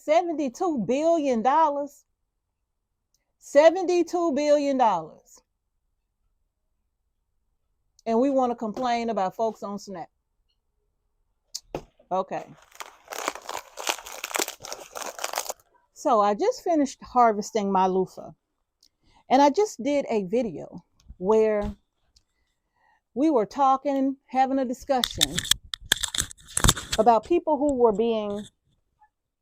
$72 billion. $72 billion. And we want to complain about folks on SNAP. Okay. So I just finished harvesting my loofah. And I just did a video where we were talking, having a discussion about people who were being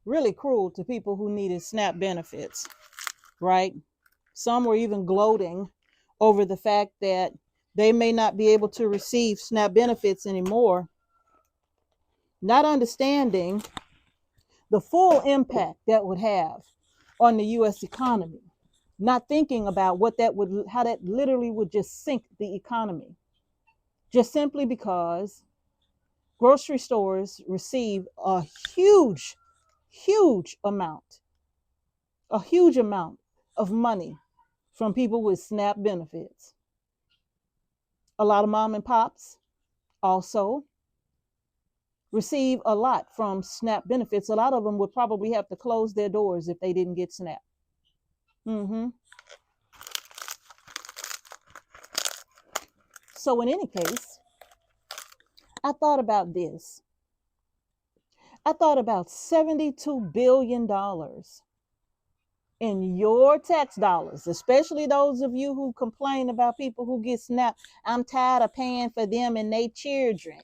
really cruel to people who needed SNAP benefits, right? Some were even gloating over the fact that they may not be able to receive SNAP benefits anymore, not understanding the full impact that would have on the U.S. economy, not thinking about how that literally would just sink the economy, just simply because grocery stores receive a huge amount of money from people with SNAP benefits. A lot of mom and pops also receive a lot from SNAP benefits. A lot of them would probably have to close their doors if they didn't get SNAP. So in any case, I thought about this. I thought about $72 billion in your tax dollars, especially those of you who complain about people who get SNAP. I'm tired of paying for them and their children.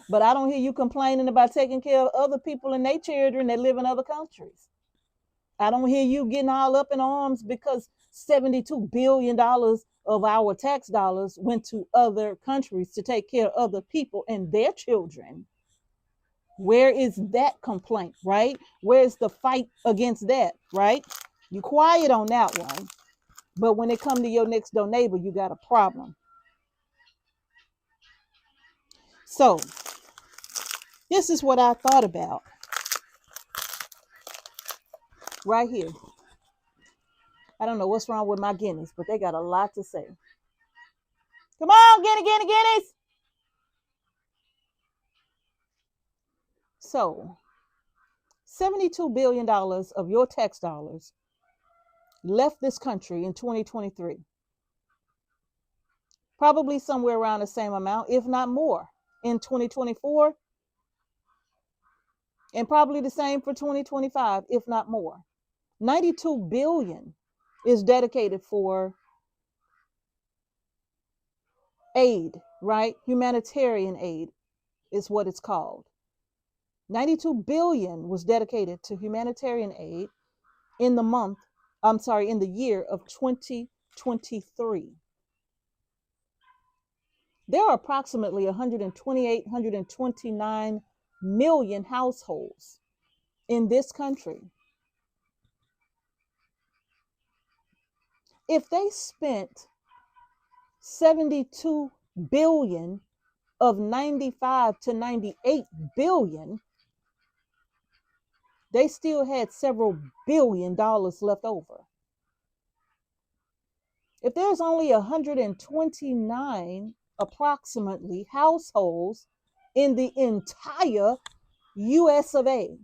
But I don't hear you complaining about taking care of other people and their children that live in other countries. I don't hear you getting all up in arms because $72 billion of our tax dollars went to other countries to take care of other people and their children. Where is that complaint, right? Where's the fight against that, right? You quiet on that one. But when it comes to your next door neighbor, you got a problem. So this is what I thought about right here. I don't know what's wrong with my guineas, but they got a lot to say. Come on, guineas. So $72 billion of your tax dollars left this country in 2023. Probably somewhere around the same amount, if not more, in 2024. And probably the same for 2025, if not more. 92 billion is dedicated for aid, right? Humanitarian aid is what it's called. 92 billion was dedicated to humanitarian aid in the year of 2023. There are approximately 129 million households in this country. If they spent 72 billion of 95 to 98 billion, they still had several $billion left over. If there's only 129 approximately households in the entire US of A,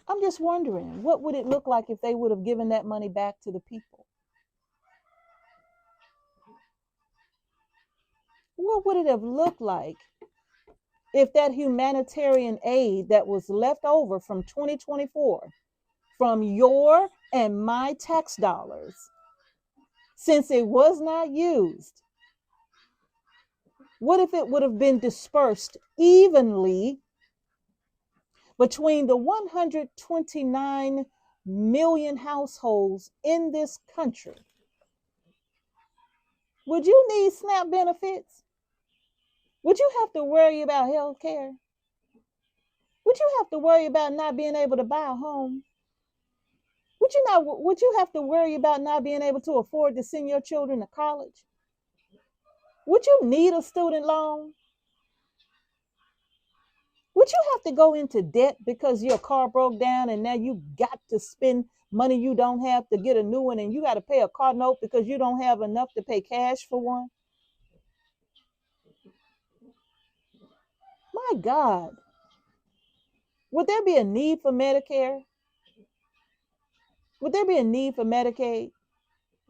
I'm just wondering, what would it look like if they would have given that money back to the people? What would it have looked like if that humanitarian aid that was left over from 2024, from your and my tax dollars, since it was not used, what if it would have been dispersed evenly between the 129 million households in this country? Would you need SNAP benefits? Would you have to worry about health care? Would you have to worry about not being able to buy a home? Would you have to worry about not being able to afford to send your children to college? Would you need a student loan? Would you have to go into debt because your car broke down and now you got to spend money you don't have to get a new one, and you got to pay a car note because you don't have enough to pay cash for one? My God, would there be a need for Medicare? Would there be a need for Medicaid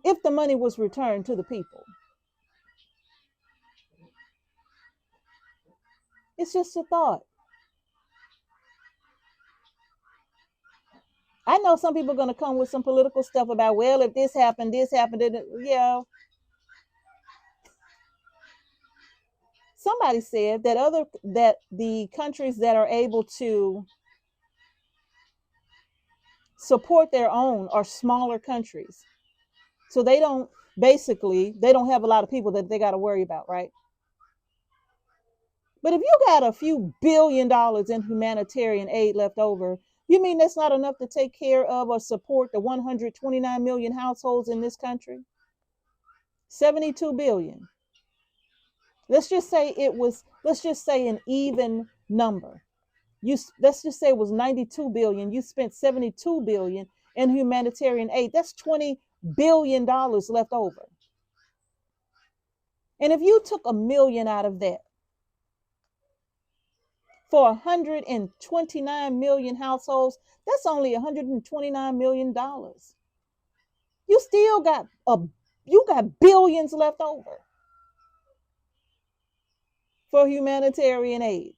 if the money was returned to the people? It's just a thought. I know some people are going to come with some political stuff about, well, if this happened, then, yeah. Somebody said that the countries that are able to support their own are smaller countries. So they don't have a lot of people that they got to worry about, right? But if you got a few $1 billion in humanitarian aid left over, you mean that's not enough to take care of or support the 129 million households in this country? 72 billion. Let's just say an even number. Let's just say it was 92 billion. You spent 72 billion in humanitarian aid. That's 20 billion dollars left over. And if you took a million out of that for 129 million households, that's only 129 million dollars. You still got billions left over for humanitarian aid,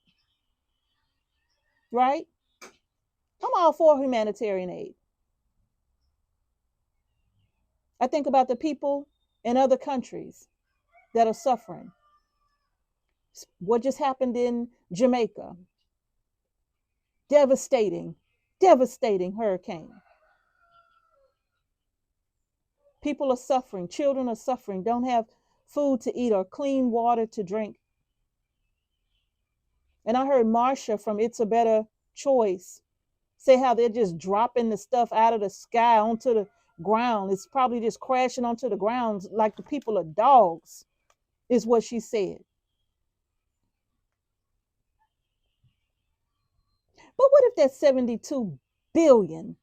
right? I'm all for humanitarian aid. I think about the people in other countries that are suffering. What just happened in Jamaica? Devastating, devastating hurricane. People are suffering. Children are suffering, don't have food to eat or clean water to drink. And I heard Marsha from It's a Better Choice say how they're just dropping the stuff out of the sky onto the ground. It's probably just crashing onto the ground like the people are dogs, is what she said. But what if that 72 billion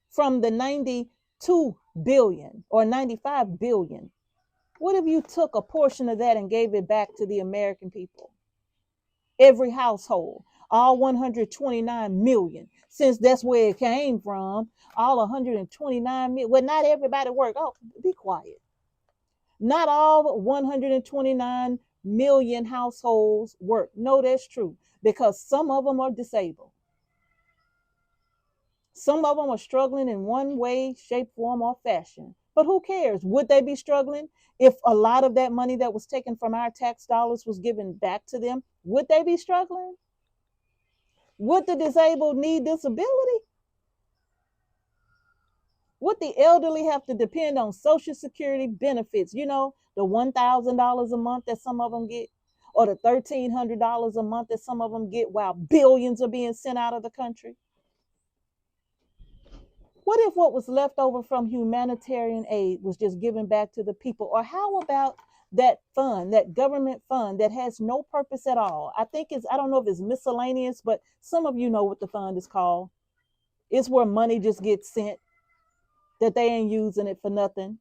from the 92 billion or 95 billion? What if you took a portion of that and gave it back to the American people? Every household, all 129 million, since that's where it came from, all 129 million. Well, not everybody work. Oh, be quiet. Not all 129 million households work. No, that's true, because some of them are disabled. Some of them are struggling in one way, shape, form, or fashion. But who cares? Would they be struggling if a lot of that money that was taken from our tax dollars was given back to them? Would they be struggling? Would the disabled need disability? Would the elderly have to depend on Social Security benefits? You know, the $1,000 a month that some of them get, or the $1,300 a month that some of them get, while billions are being sent out of the country? What if what was left over from humanitarian aid was just given back to the people? Or how about that fund, that government fund that has no purpose at all? I don't know if it's miscellaneous, but some of you know what the fund is called. It's where money just gets sent that they ain't using it for nothing.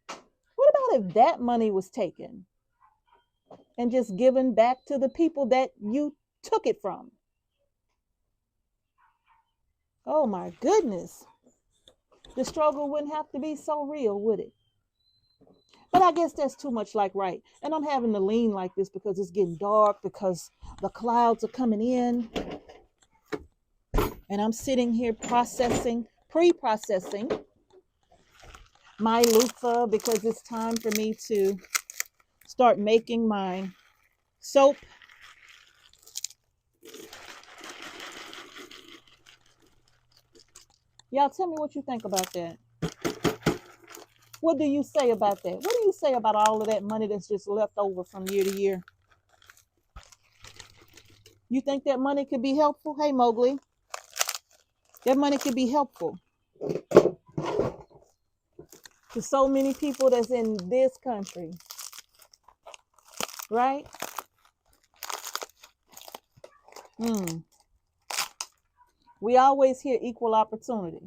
What about if that money was taken and just given back to the people that you took it from? Oh my goodness. The struggle wouldn't have to be so real, would it? But I guess that's too much like right. And I'm having to lean like this because it's getting dark, because the clouds are coming in. And I'm sitting here pre-processing my loofah, because it's time for me to start making my soap. Y'all tell me what you think about that. What do you say about that? What do you say about all of that money that's just left over from year to year? You think that money could be helpful? Hey, Mowgli, that money could be helpful to so many people that's in this country, right? We always hear equal opportunity.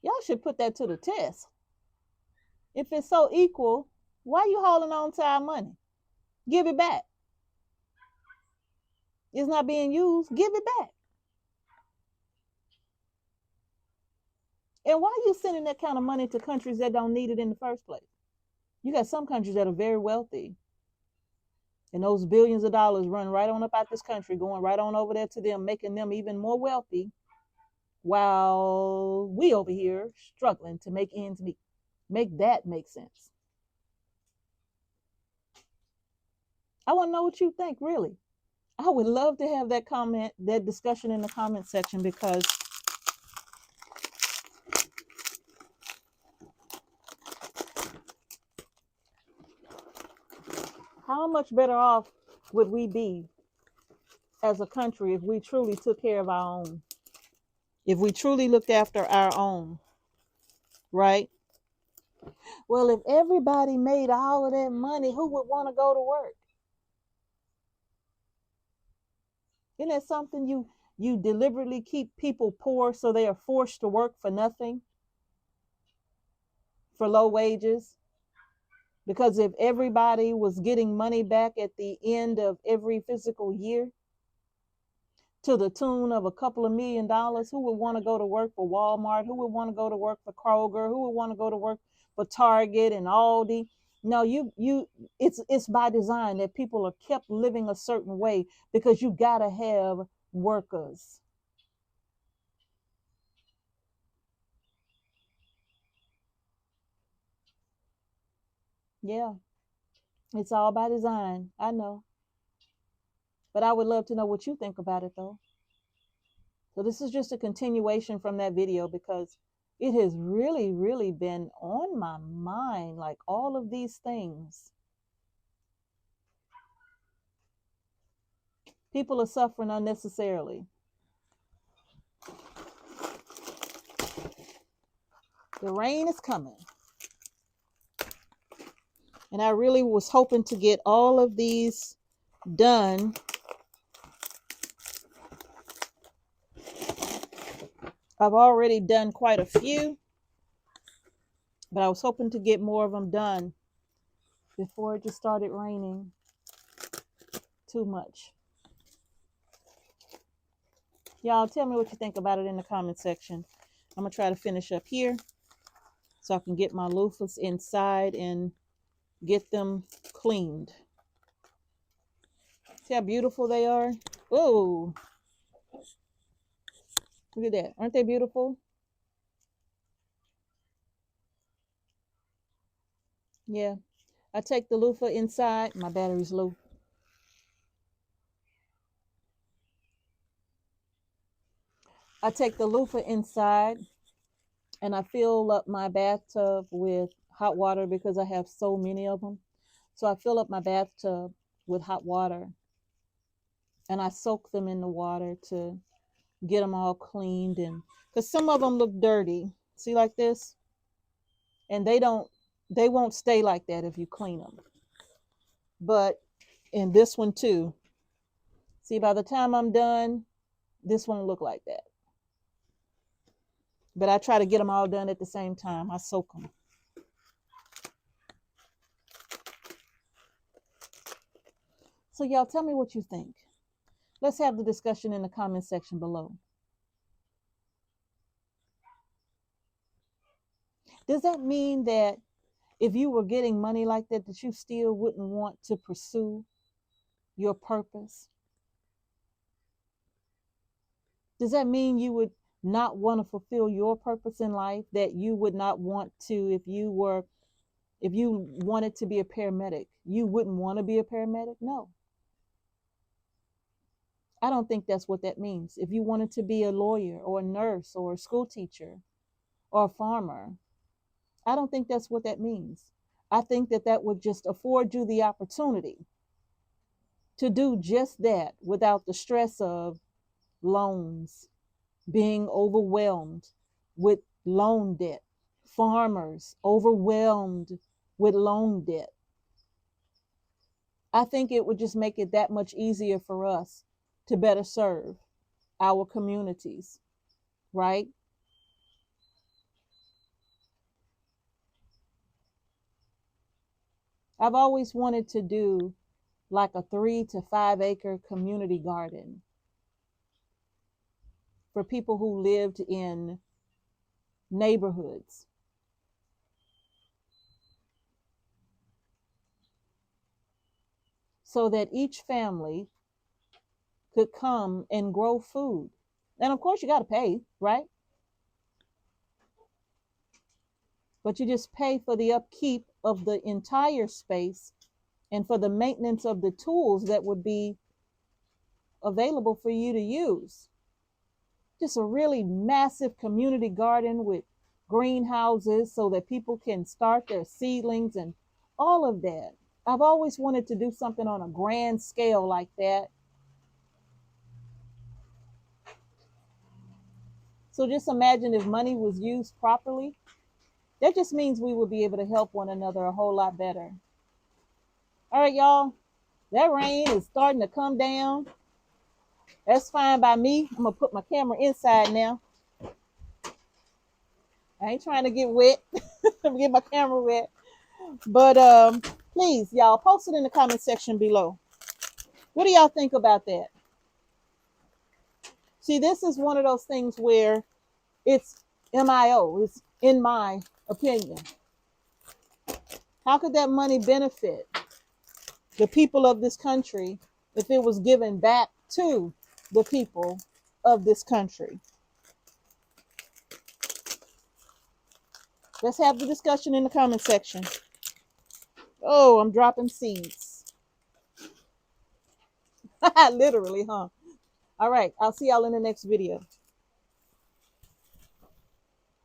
Y'all should put that to the test. If it's so equal, Why are you holding on to our money? Give it back. It's not being used. Give it back. And why are you sending that kind of money to countries that don't need it in the first place? You got some countries that are very wealthy, and those billions of dollars run right on up out this country, going right on over there to them, making them even more wealthy, while we over here struggling to make ends meet. Make that make sense. I want to know what you think, really. I would love to have that discussion in the comment section, because how much better off would we be as a country if we truly took care of our own? If we truly looked after our own, right? Well, if everybody made all of that money, who would want to go to work? Isn't that something? You deliberately keep people poor so they are forced to work for nothing, for low wages. Because if everybody was getting money back at the end of every fiscal year to the tune of a couple of $1 million, who would want to go to work for Walmart? Who would want to go to work for Kroger? Who would want to go to work for Target and Aldi? No, it's by design that people are kept living a certain way, because you gotta have workers. Yeah, it's all by design. I know. But I would love to know what you think about it, though. So this is just a continuation from that video, because it has really, really been on my mind, like all of these things. People are suffering unnecessarily. The rain is coming. And I really was hoping to get all of these done. I've already done quite a few, but I was hoping to get more of them done before it just started raining too much. Y'all tell me what you think about it in the comment section. I'm going to try to finish up here so I can get my loofahs inside and get them cleaned. See how beautiful they are? Oh, look at that. Aren't they beautiful? Yeah. I take the loofah inside. My battery's low. I take the loofah inside and I fill up my bathtub with hot water, because I have so many of them. So I fill up my bathtub with hot water and I soak them in the water to get them all cleaned. And because some of them look dirty, see, like this, and they won't stay like that if you clean them. But in this one too, see, by the time I'm done, this won't look like that. But I try to get them all done at the same time. I soak them. So y'all tell me what you think. Let's have the discussion in the comment section below. Does that mean that if you were getting money like that, that you still wouldn't want to pursue your purpose? Does that mean you would not want to fulfill your purpose in life? That you would not want to, if you wanted to be a paramedic, you wouldn't want to be a paramedic? No. I don't think that's what that means. If you wanted to be a lawyer or a nurse or a school teacher or a farmer, I don't think that's what that means. I think that that would just afford you the opportunity to do just that without the stress of loans, being overwhelmed with loan debt, farmers overwhelmed with loan debt. I think it would just make it that much easier for us to better serve our communities, right? I've always wanted to do like a 3 to 5 acre community garden for people who lived in neighborhoods, so that each family could come and grow food. And of course, you got to pay, right? But you just pay for the upkeep of the entire space and for the maintenance of the tools that would be available for you to use. Just a really massive community garden with greenhouses so that people can start their seedlings and all of that. I've always wanted to do something on a grand scale like that. So just imagine if money was used properly. That just means we would be able to help one another a whole lot better. All right, y'all. That rain is starting to come down. That's fine by me. I'm going to put my camera inside now. I ain't trying to get wet. Get my camera wet. But please, y'all, post it in the comment section below. What do y'all think about that? See, this is one of those things where it's MIO. It's in my opinion. How could that money benefit the people of this country if it was given back to the people of this country? Let's have the discussion in the comment section. Oh, I'm dropping seeds. Literally, huh? All right, I'll see y'all in the next video.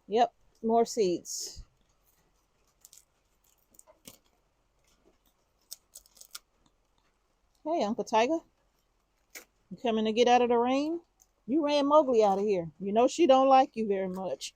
Yep, more seeds. Hey, Uncle Tiger. You coming to get out of the rain? You ran Mowgli out of here. You know she don't like you very much.